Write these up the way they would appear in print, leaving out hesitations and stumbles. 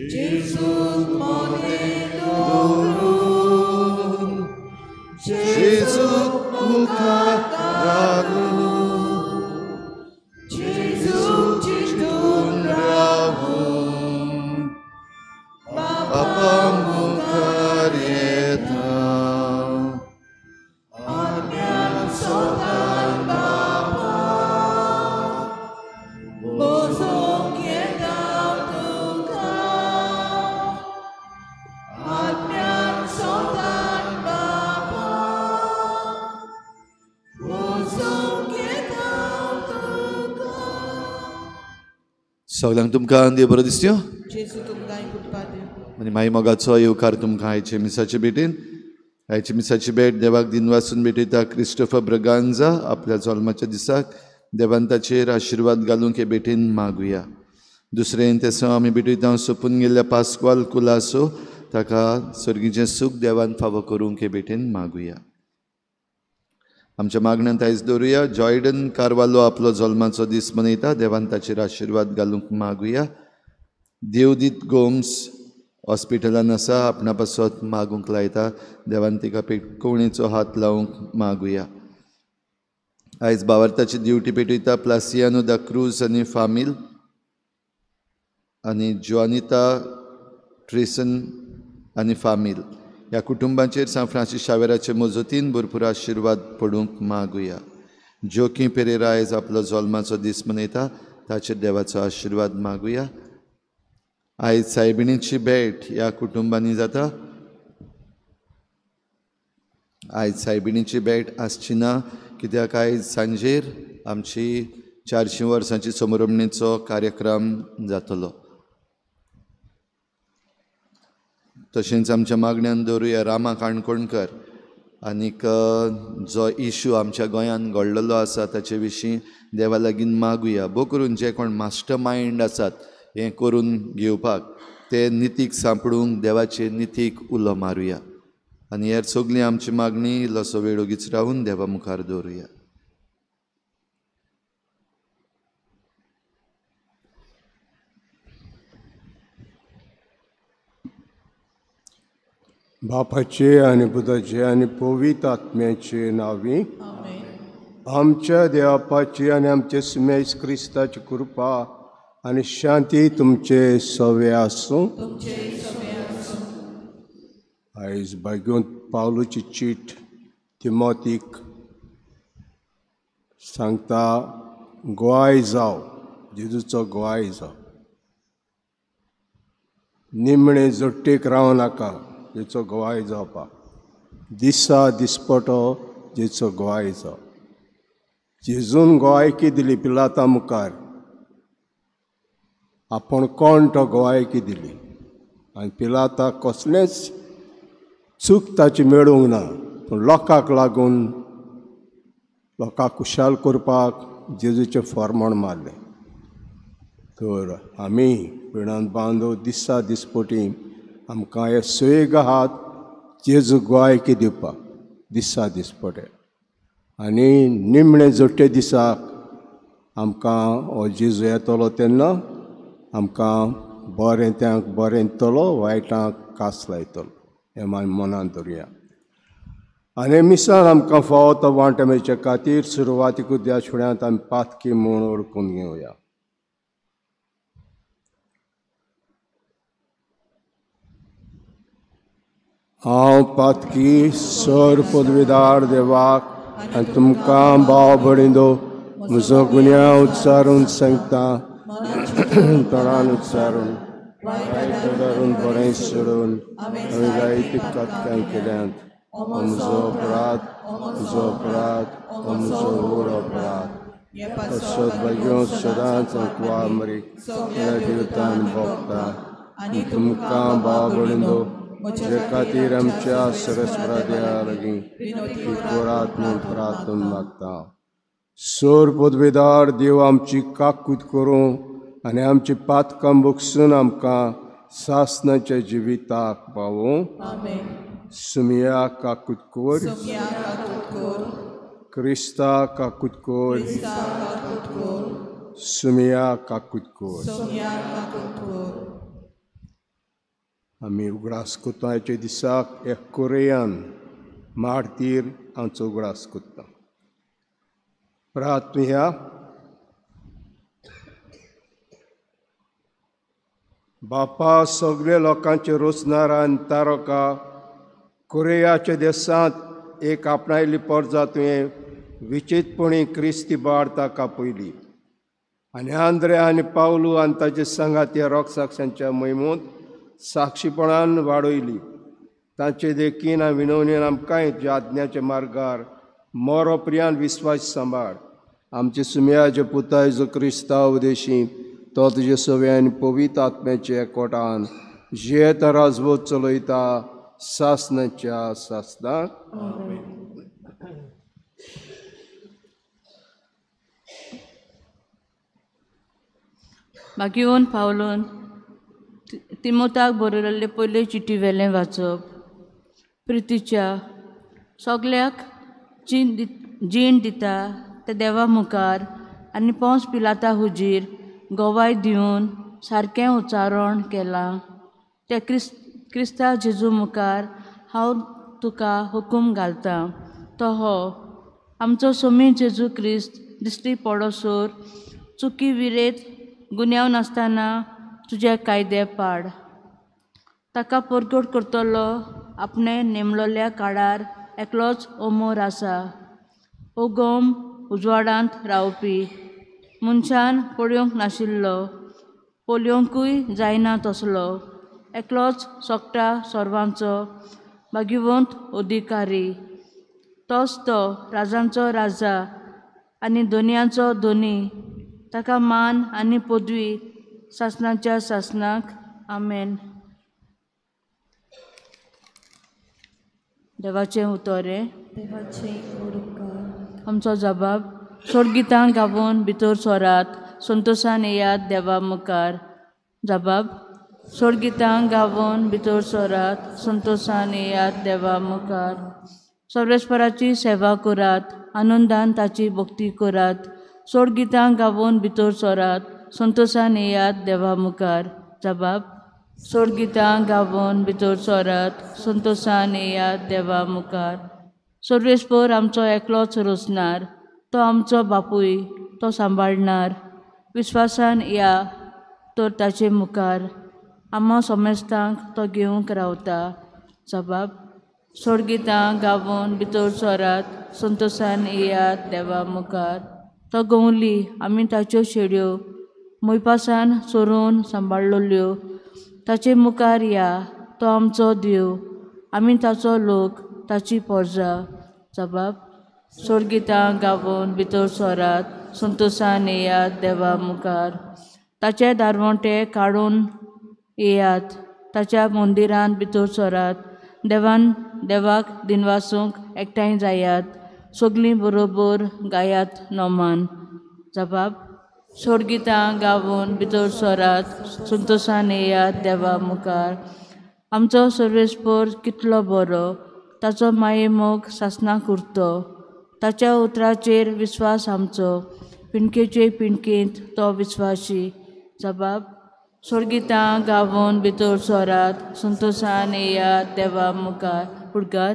Gesù modello, Gesù mukaragu, Gesù cindunrahu, Bapa mukarieta, Amyan sotan Bapa, Bosong yedam tukang, Amyan sotan Bapa, Bosong yedam tukang. Soglang तुमकां देव बरो दिसत्यो Gesù तुमकां पुटपाद आनी मागीर मोगाचो येवकार तुमकां आयचे मिसाचे भेटेन आयचे मिसाची भेट देवाक दिनवासून भेटयता क्रिस्टोफर ब्रगांजा आपल्या जल्माच्या दिसाक देवान ताचेर आशिर्वाद घालूंक हे भेटेन मागुया. दुसरें तेसो आमी भेटयता सोपून गेल्ल्या पास्कवाल कुलासो ताका सर्गीचें सूख देवान फावो करूंक हे भेटेन मागुया. आमच्या मागण्यांत आयज दवरुया. जॉयडन कारवालो आपलो जल्माचो दीस मनयता. देवान ताचेर आशिर्वाद घालूंक मागुया. देवदीत गोम्स हॉस्पिटलान आसा, आपणा पासत मागूंक लायता. देवान तिका कोणेचो हात लावंक मागुया. आयज भावार्थाची ड्युटी पेटयता प्लासियानो दा क्रूज आनी फामील आनी जोआनिता ट्रेसन आनी फामील ह्या कुटुंबांचेर सान फ्रांसीस शावेराचे मजतीन भरपूर आशिर्वाद पडूंक मागुया. जोकी पेरेरा आयज आपलो जल्माचो दीस मनयता. ताचेर देवाचो आशिर्वाद मागुया. आयज सायबिणीची भेट ह्या कुटुंबांनी जाता. आयज सायबिणीची भेट आसची ना, कित्याक आयज सांजेर आमची 400 वर्सांची समारंभणेचो कार्यक्रम जातलो. तशेंच आमच्या मागण्यांत दवरुया रामा काणकोणकर आनीक जो इशू आमच्या गोंयांत घडलेलो आसा ताचे विशीं देवा लागीं मागुया. भोव करून जे कोण मास्टर मायंड आसात हें करून घेवपाक ते नितीक सांपडूंक देवाचे नितीक उलो मारुया. आनी हेर सगळीं आमची मागणी इल्लोसो वेळ ओगीच रावून देवा मुखार दवरुया. बापाचे आनी पुताचे आनी पवित्र आत्म्याचे नांवी आमच्या देवापाची आनी आमचे सुमेश क्रिस्ताची कृपा आनी शांती तुमचे सवे आसूं. आयज भाग्योंत पावलूची चीट तिमोथीक सांगता गोवाय जाव, जेजूचो गोवाय जाव. निमणे जोडटेक रावं नाका, जेचो गोवाय जावपाक. दिसा दिसपटो जेचो गोवाय जाव. जेजून गोवायकी दिली पिलाता मुखार. आपूण कोण तो गोवायकी दिली आनी पिलाता कसलेंच चूक ताची मेळूंक ना. पूण लोकांक लागून लोकांक खुशाल करपाक जेजूचें फर्मोण मारलें. तर आमी पिणान बांदव दिसा दिसपटी आमकां हे सवेग आहात जेजू गोवायकी दिवपाक दिसा दिसपटे. आनी निमणे जोडटे दिसाक आमकां हो जेजू येतलो तेन्ना आमकां बरेंत्यांक बरें दितलो, वायटांक कास लायतलो. हें आमी मनांत दवरुया. आनी मिसान आमकां फावो तो वांटमेचे खातीर सुरवातीकूच ह्या फुड्यांत आमी पातकी म्हूण ओळखून घेवया. हांव पातकी सर पदवीदार देवाक आनी तुमकां भाव भयणींनो म्हजो गुन्या उच्चारून सांगता. तोंडान उच्चारून धरून बरें सोडून हांवें जायती कतकां केल्यांत. म्हजो अपराध, म्हजो अपराध, म्हजो व्हड अपराध. तसोच बेगीन सदांच अंकवा मरी दिवता आनी भोगता. आनी तुमकां भाव भयणींनो म्हजे खातीर आमच्या सरस्वत्या लागीं करात म्हूण प्रार्थना मागता. सोर पदवीदार देव आमची काकूट करूं आनी आमची पातकां भोगसून आमकां सासणाच्या जिविताक पावूं. सुमिया काकूट कोर, क्रिस्ता काकूट कोर, सुमिया काकूट कोर. आमी उगडास कोतांच्या दिसाक एक कोरेयान मारतीर हांचो उगडास कोत्ता. प्रार्थना. बापा, सगळे लोकांचे रोसनार आनी तारका कोरियाच्या देशांत एक आपणायली परजा तुवें विचितपणी क्रिस्ती बाळ ताका पयली आनी आंद्रे आनी पावलू आनी ताचे संगाती रोगसाक्षांच्या मोहिमेंत साक्षीपणान वाडयली. तांचे देखीन विनवणेन आमकांय आज्ञाच्या मार्गार मोरोप्रियान विस्वास सांबाळ. आमचे सुमयाचे पुता जो क्रिस्तांव देशी तो तुजे सवे आनी पवित्र आत्म्याचे एकवटान जेत राजवत चलयता सासनाच्या सासनाक. मागीर पावलोन तिमोथाक बरयल्ले पयले चिटी वेलें वाचप. प्रितीच्या सगल्याक जीण दिता ते देवा मुखार आनी पोंस पिलाता हुजीर गोवाय दिवन सारकें उच्चारण केलां. त्या क्रिस्ता जेजू मुखार हांव तुका हुकूम घालतां तो हो, आमचो सोमी जेजू क्रिस्त दिश्टी पडोसोर चुकी विरेत गुन्यांव नासतना तुजे कायदे पाड. ताका परगट करतलो आपणे नेमलोल्या काळार एकलोच ओमोर आसा. ओगोम उजवाडांत रावपी मनशान पळोवंक नाशिल्लो, पळोवंकूय जायना तसलो एकलोच सोगटा सर्वांचो भाग्यवंत अधिकारी. तोच तो राजांचो राजा आनी दोनयांचो दोनी. ताका मान आनी पदवी सासनाच्या सासनाक. आमेन. देवाचें उतोरें. आमचो जबाब. सोडगितां गावून भितर सोरात संतोशान येयात देवा मुखार. जबाब. सोडगितां गावून भितर सोरात संतोशान येयात देवा मुखार. सर्वेस्पराची सेवा करात आनंदान ताची भक्ती करात. सोडगितां गावून भितर सोरात संतोशान येयात देवा मुखार. जबाब. सोडगितां गावून भितर सोरात संतोशान येयात देवा मुखार. सर्वेस्पर आमचो एकलोच रोसनार, तो आमचो बापूय, तो सांबाळणार. विस्वासान या तर ताचे मुखार आम्हा सोमेस्तांक तो घेवंक रावता. जबाब. सोडगितां गावून भितर सोरात संतोशान येयात देवा मुखार. तो गवली आमी ताच्यो शेड्यो मोयपासान सोरून सांबाळलोल्यो. ताचे मुखार या, तो आमचो देव, आमी ताचो लोक, ताची परजा. जबाब. सोडगितां गावून भितर सोरात संतोशान येयात देवा मुखार. ताचे दारवोंटे काडून येयात, ताच्या मंदिरांत भितर सोरात. देवाक दिनवासूंक एकठांय जायात, सगलीं बरोबर गायात नोमान. जबाब. सोडगितां गावून भितर सोरात संतोशान येयात देवा मुखार. आमचो सर्वेस्पर कितलो बरो, ताचो माये मोग सासनाक उरतो. ताच्या उतराचेर विस्वास आमचो, पिणकेचे पिणकेंत तो विस्वासी. जबाब. सोडगितां गावून भितर सोरात संतोशान येयात देवा मुखार. पुडकार.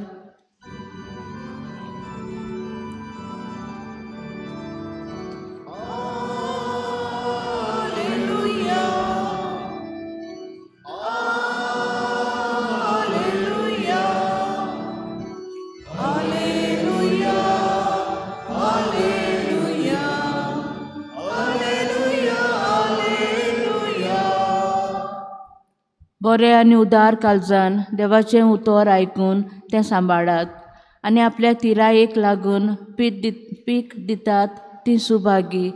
बरें आनी उदार काळजान देवाचें उतर आयकून तें सांबाळात आनी आपल्या तिरायेक लागून पीक दितात ती सुभागी.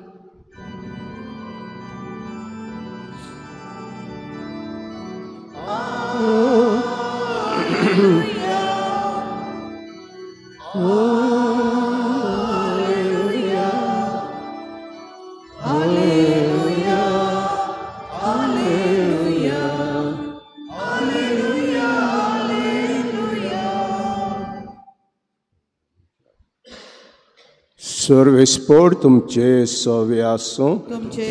सर्वेस्पर तुमचे सवे आसूं. तुमचे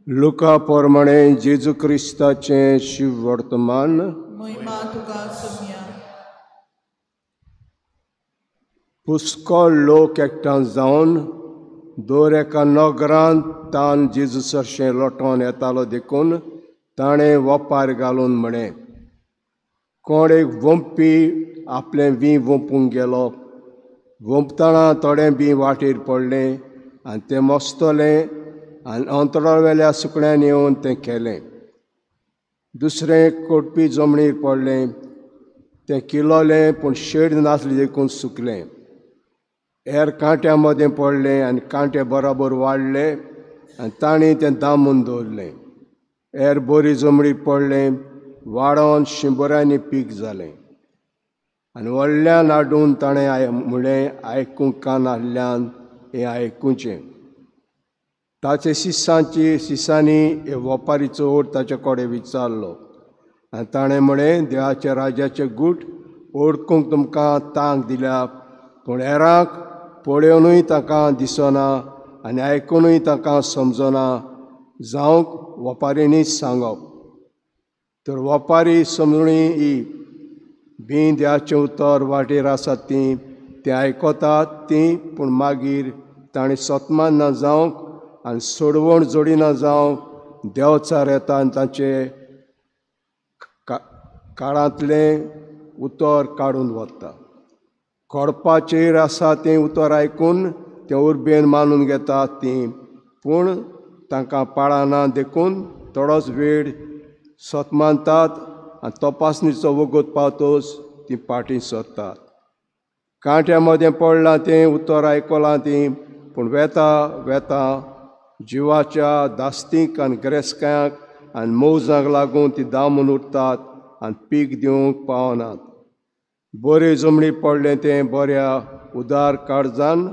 लुका प्रमाणे जेजू क्रिस्ताचें शिव वर्तमान. महिमा तुका सोम्या. पुष्कळ लोक एकठांय जावन दर एका नगरांत तान जेजू सरशें लोटोन येतालो देखून ताणें वपार घालून म्हणें, कोण एक वंपी आपलें वीं वंपूंक गेलो. वंपतना थोडें बी वाटेर पडलें आनी तें मोस्तलें आनी अंतरावेल्या सुकण्यान येवन तें केलें. दुसरें कोटपी जमनीर पडलें. तें किलोलें पूण शेड नासली देखून सुकलें. हेर कांट्या मदें पडलें आनी कांटे बरोबर वाडले आनी तांणी तें दामून दवरलें. हेर बरी जमनीर पडलें, वाडोन शिंबरांनी पीक जालें. आनी व्हडल्यान हाडून ताणें म्हळें, आयकूंक कान आहल्यान हें आयकुचें. ताचे शिसांनी हे वपारीचो ओड ताचे कडेन विचारलो आनी ताणें म्हळें, देवाच्या राज्याचे गूट ओळखूंक तुमकां तांक दिल्या, पूण हेरांक पळोवनूय तांकां दिसना आनी आयकुनूय तांकां समजना जावंक वपारींनीच सांगप. तर वपारी समजुणी ही बीं देवाचें उतर वाटेर आसात तीं तें आयकतात तीं, पूण मागीर ताणीं सतमान ना जावंक आनी सोडवण जोडिना जावंक देंवचार येता आनी तांचे काळांतलें उतर काडून वता. खोडपाचेर आसा तें उतर आयकून तें उर्बेन मानून घेतात तीं, पूण तांकां पाळना देखून थोडोच वेळ सतमानतात आनी तपासणीचो वगत पावतोच तीं फाटीं सरतात. कांट्या मदें पडलां तें उतर आयकलां तीं, पूण वेता जिवाच्या दास्तीक आनी गिरेस्त्यांक आनी मौजांक लागून तीं दामून उरतात आनी पीक दिवंक पावनात. बरे जमनीर पडलें तें बऱ्या उदार काळजान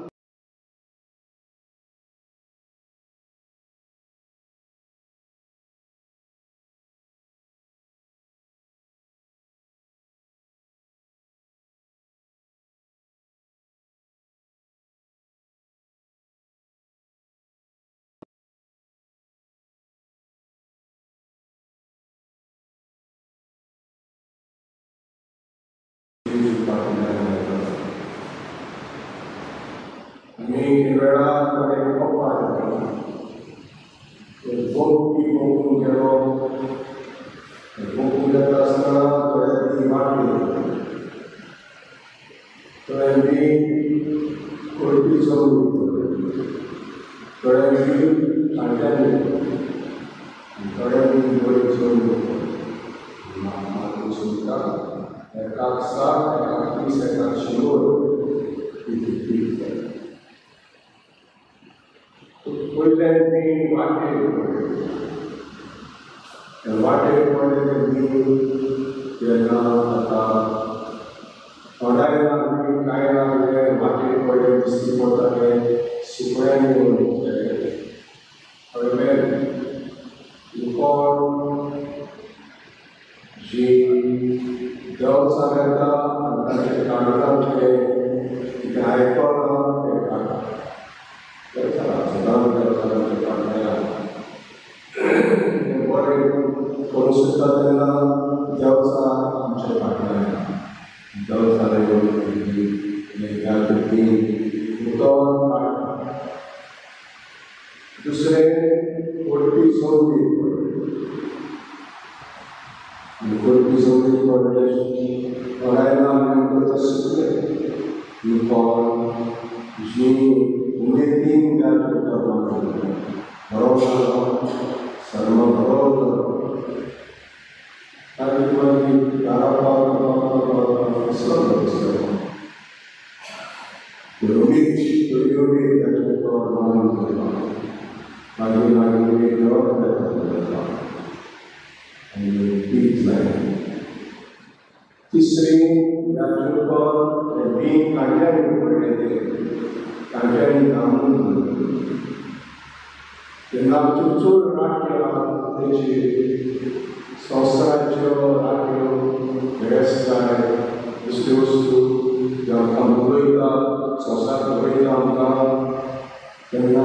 तेन्ना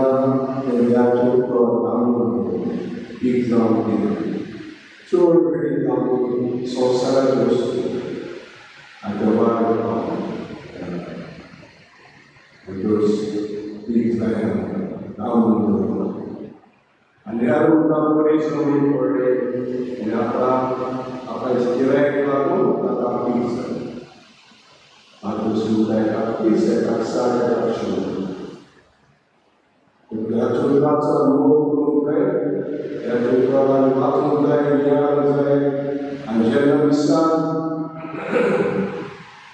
त्या देवाचो उतर पीक जावन गेली चड वेळी जावन संवसारांत वस्तू आतां वाड पीक जायना जावन दवरना आनी ह्या रुपान बरेच नवी पडले आनी आतां गिरायक लागून आतां पीक जालें आतां सुद्दां 30 येता 60 येता शिवून ह्या चुलाचो अनुभव करूंक जाय ह्या चुलान वाचूंक जाय येवंक जाय आनी जेन्ना विसान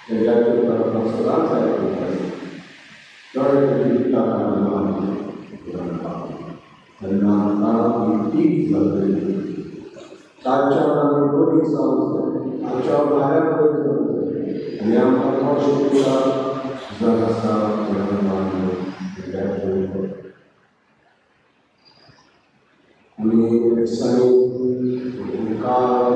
तेज्या चुलाक सदांच आयकूंक जाय चड तेन्ना ताणा पीक जातली ताच्या आमी बरी जावंक जाय ताच्या भायर बरी जावंक जाय आनी आमकां कशें दिता जग आसा आमी दिसांनी काळ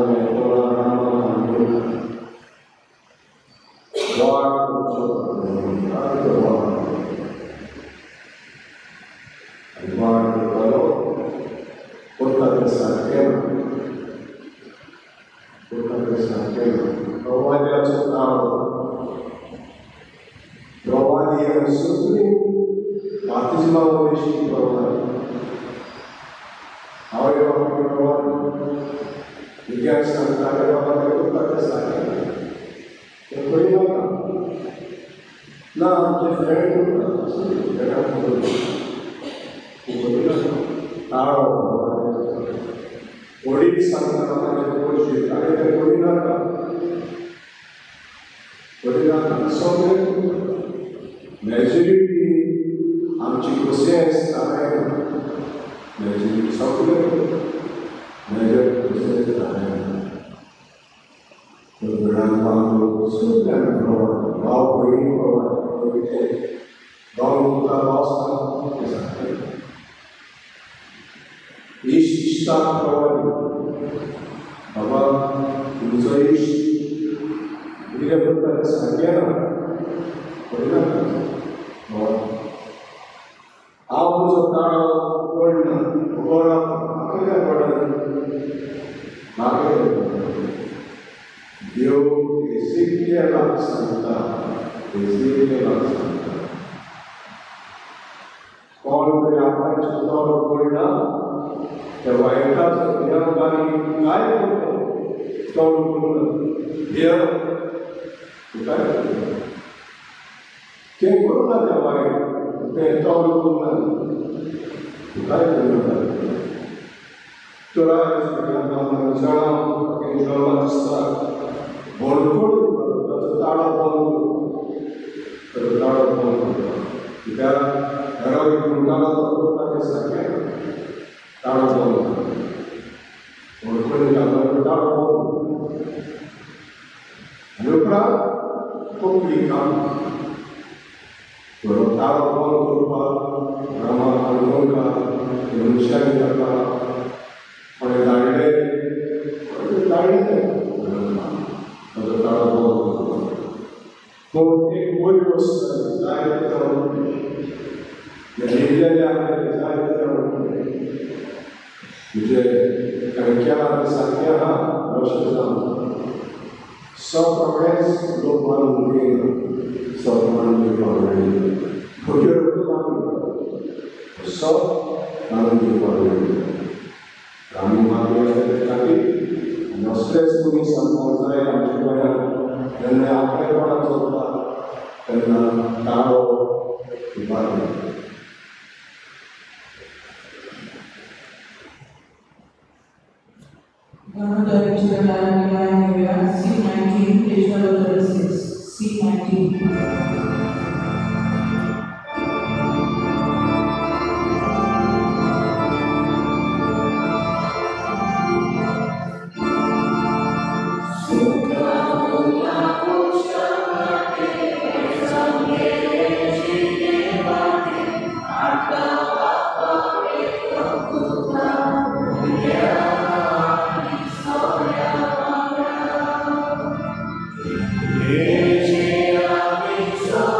Yeah.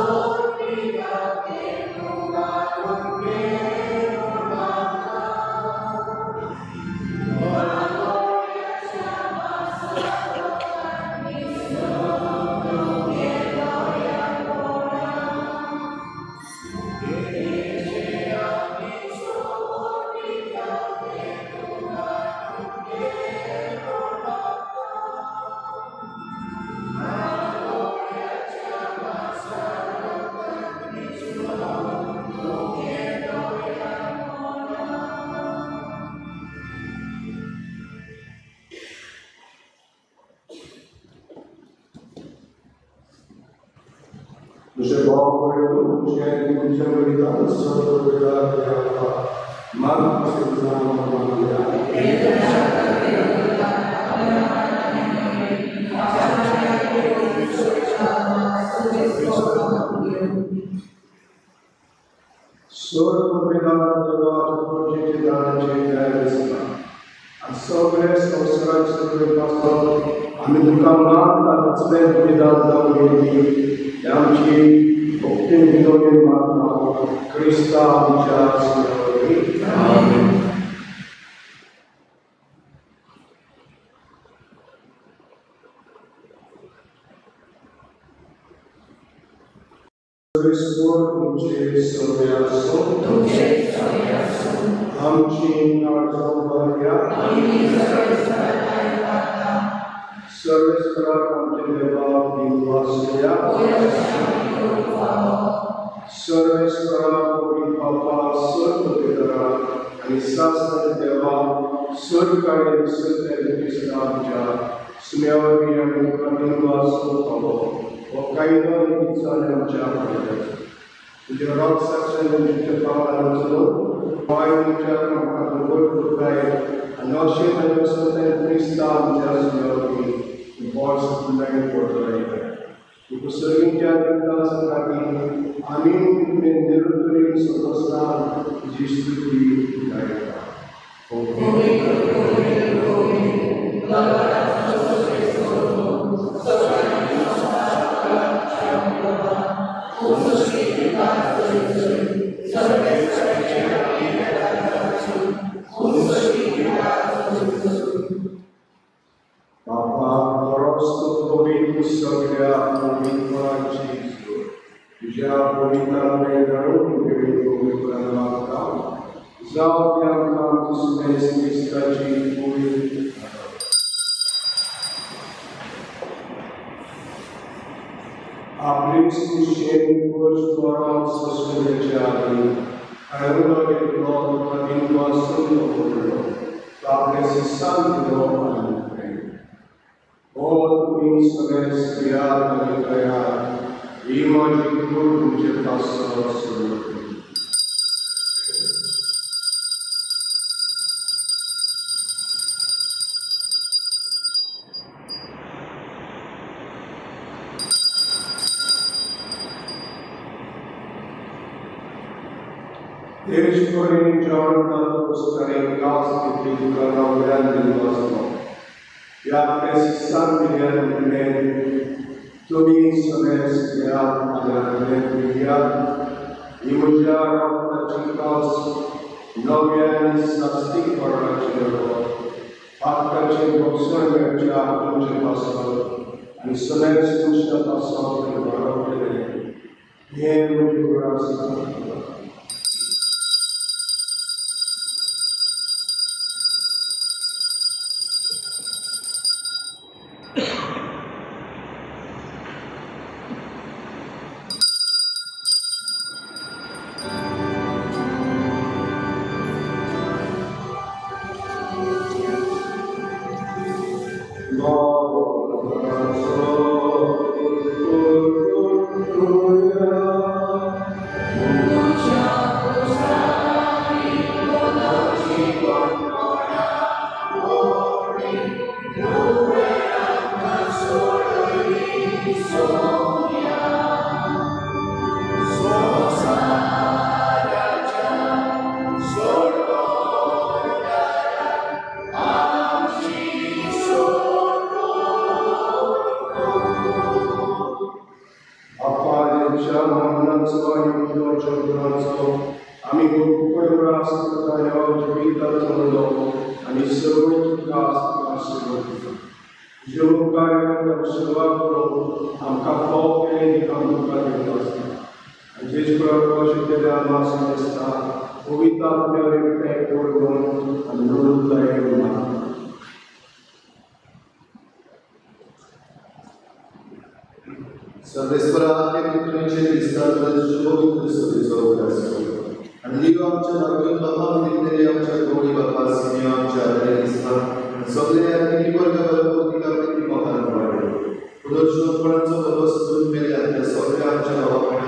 तुझे भाव पडतो तुझे तुमच्या बलिदान सर्व वेळा देवा मार्ग तुझा मानल्या सर्व वेळा देवा तुझे दानाचे द्यायला आणि सगळे संस्कारांचे पासून आम्ही तुका मानताचले बलिदान जाऊन गेली आमची भक्ती विनोदी मागणा क्रिस्ता आमच्या सेवेवरती आमेन. सर्वेश्वर तुमचे सवय असो आमची नाडसंबर्या सर्वेश्वराक आमचे देवा दिववासया सर्वेश्वराक कोणी बापा सर्व पितरा आणि शास्त्र देवा स्वर्गाने सत्य क्रिस्ता आमच्या सुम्यावरी आणि दिववासो पावो व कायदा नीतीचाने आमच्या तुझ्या रॉक साक्षर तुमच्या पावलांचो वायूच्या आमकां गोड करताय आणि अशें ताच्या सत्य क्रिस्ता आमच्या सुम्यावरी बॉल सप्लाय करताय तुका सर्वींच्या दिवसांसाठी आम्ही तुमचे निरंतरी समजतात जी स्तुती गायता. Bapak Roh Kudus sogea pemimpin Yesus, dia pemimpin negara pemimpin bangsa, zau yang kami semestinya pemimpin. Aplis kushen kursuaran sesuatu ayulah kita berdua semua, aplis sangat और तुम समय स्त्रियार बन गया ईमान को तुझे पास सुनो देश को इन जानना तो उसका विकास की चीज करना बयान दिलवासा या precisar mediante tobi समय स्त्रियार आजारने प्रिया इमुजार अपना चिकास नव्यानी सस्ती करना चाहिए आपका चिंतन बक्सर में चार तुझे पासल आणि समय सुनिश्चित पासल के बराबर है ये मुझे बड़ा सिद्धांत सर्वेश्वराचे पुत्रांचे विस्तार शुभवित्र सुरेचो उदासो आणि लिओ आमच्या लागून बाबा दिलेले आमच्या गोडी बाबा सिनियो आमच्या दिसता सगळे आम्ही वर्ग भरपूर तिका किती मोठा वाढलो पुरुषोत्तमांचा भरोसा मेले आमच्या सगळ्या आमच्या बाबा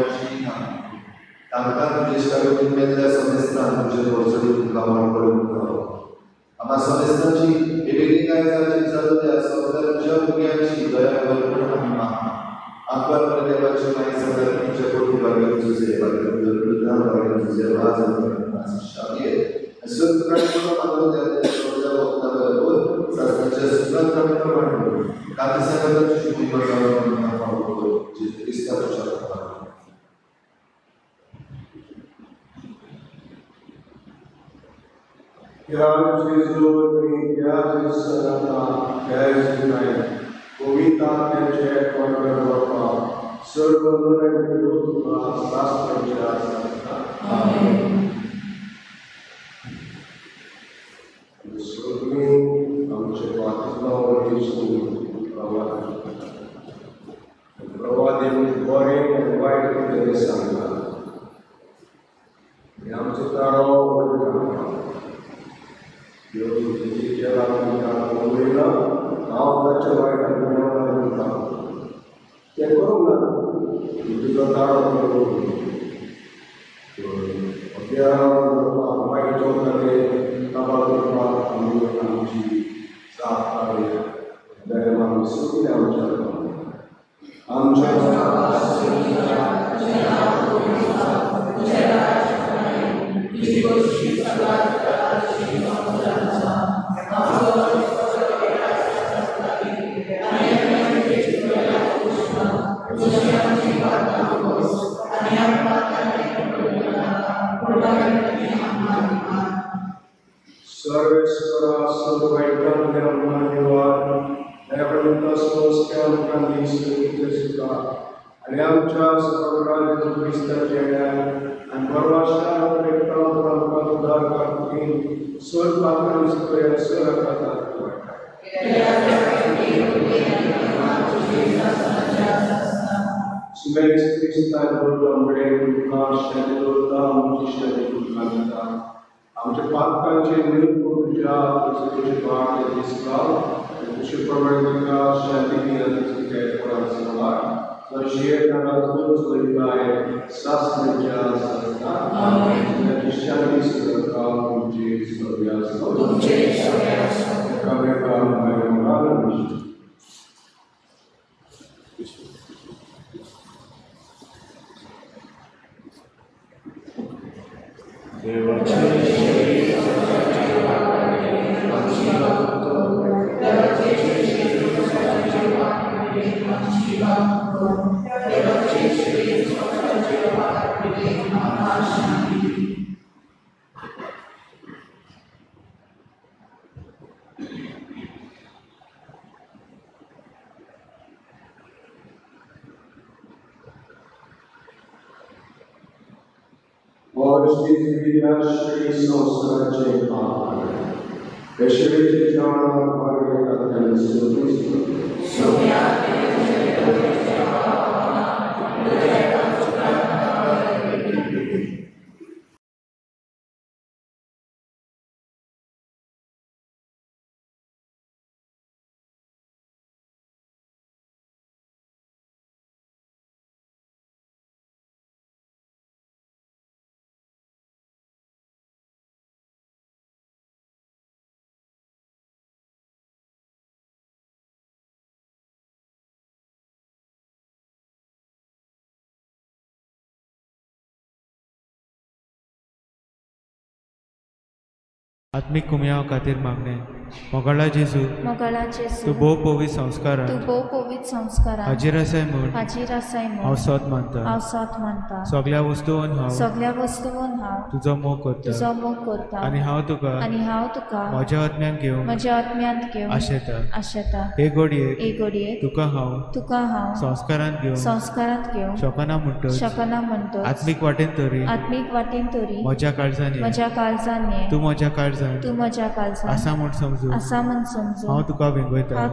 आत्मिक कुमयाव खातीर मागणे मोगळा जेजू तूं भोव पवित्र संस्कारान हाजीर आसाय म्हूण हांव सत मानता सगळ्या वस्तूंवन हांव तुजो मोग करता आनी हांव तुका म्हज्या आत्म्यान घेवन आशेता हे घडये तुका हांव संस्कारांत घेवन शकना म्हणटच आत्मीक वाटेन तरी म्हज्या काळजांनी तूं म्हज्या काळजांत आसा म्हूण समजू हांव तुका वेंगयता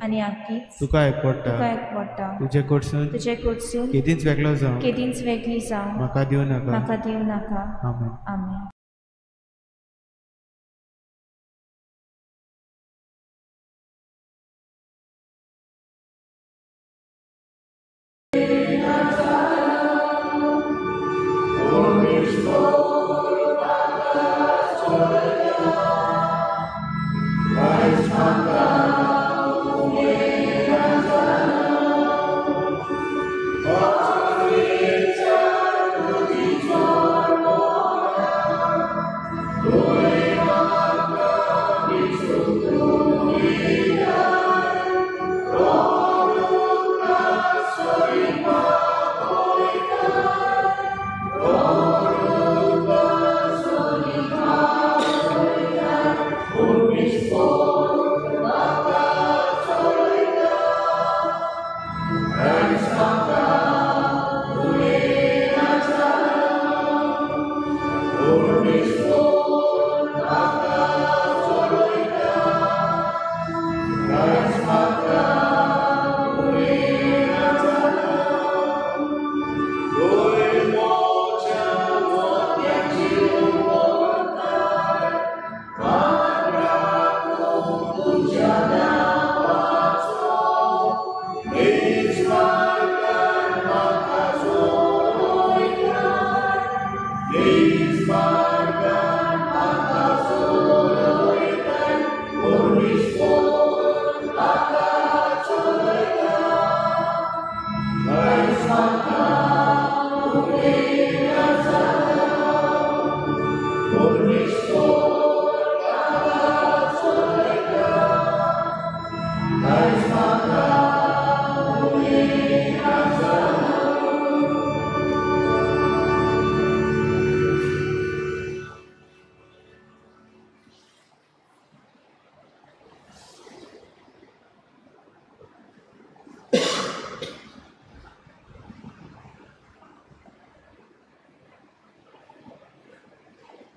आनी आख्खीच तुका एकवडटा तुजे कडसून केदींच वेगळी जावं म्हाका दिवं नाका आमेन. Oh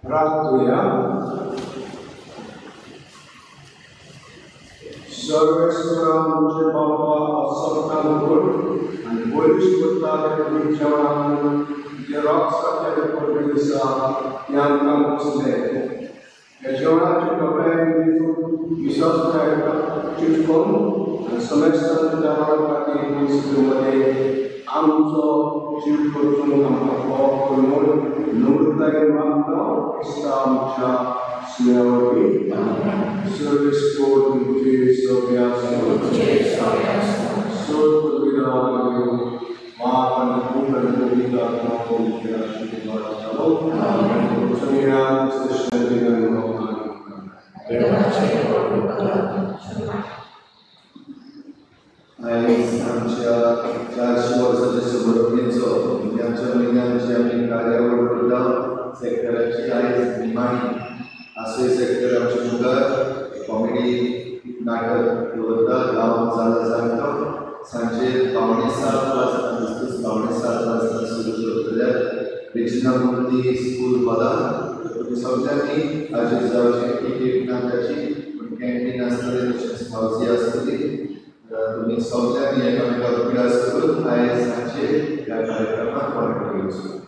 प्रार्थूया. सर्वेश्वरा आमचे बाबा सप्तान कर आनी बरीच करता तुमी जेवणान जे रक्ताचे पडले आसा ते आमकां पोसले. ह्या जेवणाचे कपड्यांक विश्वास चिटकोवन आनी समेस्तांच्या देवाच्या खातीर मध्ये आमचो जीव करचून आमकां फोव करून नम्रतायेन मागता क्रिस्ता आमच्या सुनावरवी. सर्वेस्पोर तुमचे सगळे आसूं सोड पदवीदार माप आनी खूब आनी पवित्र आत्मा तुमचे आशीर्वाद जावं. सगळ्यांक श्रेष्ठतेन आयज आमच्या 400 वर्साच्या सुबोधनेचो भुरग्यांच्या म्हयन्यांची आमी कार्यावळ करता. सॅक्टराची आयज निमाणी आसय सॅक्टर आमच्या मुखार कॉमेडी नाटक दवरता. गांव जाला सांगता सांजे 6:45 वाजता 7:45 वाजता सुरू करतल्यार रेजिना मूर्ती स्कूल हॉला. तुमी सगळ्यांनी हाजेर जावचें. टिकेट ना ताची पूण कॅन्टीन आसतलें तशेंच मावजी आसतली. तुम्ही सगळ्यांनी एकामेकाक पिडास करून आयज सांजे ह्या कार्यक्रमाक वांटो घेवचो.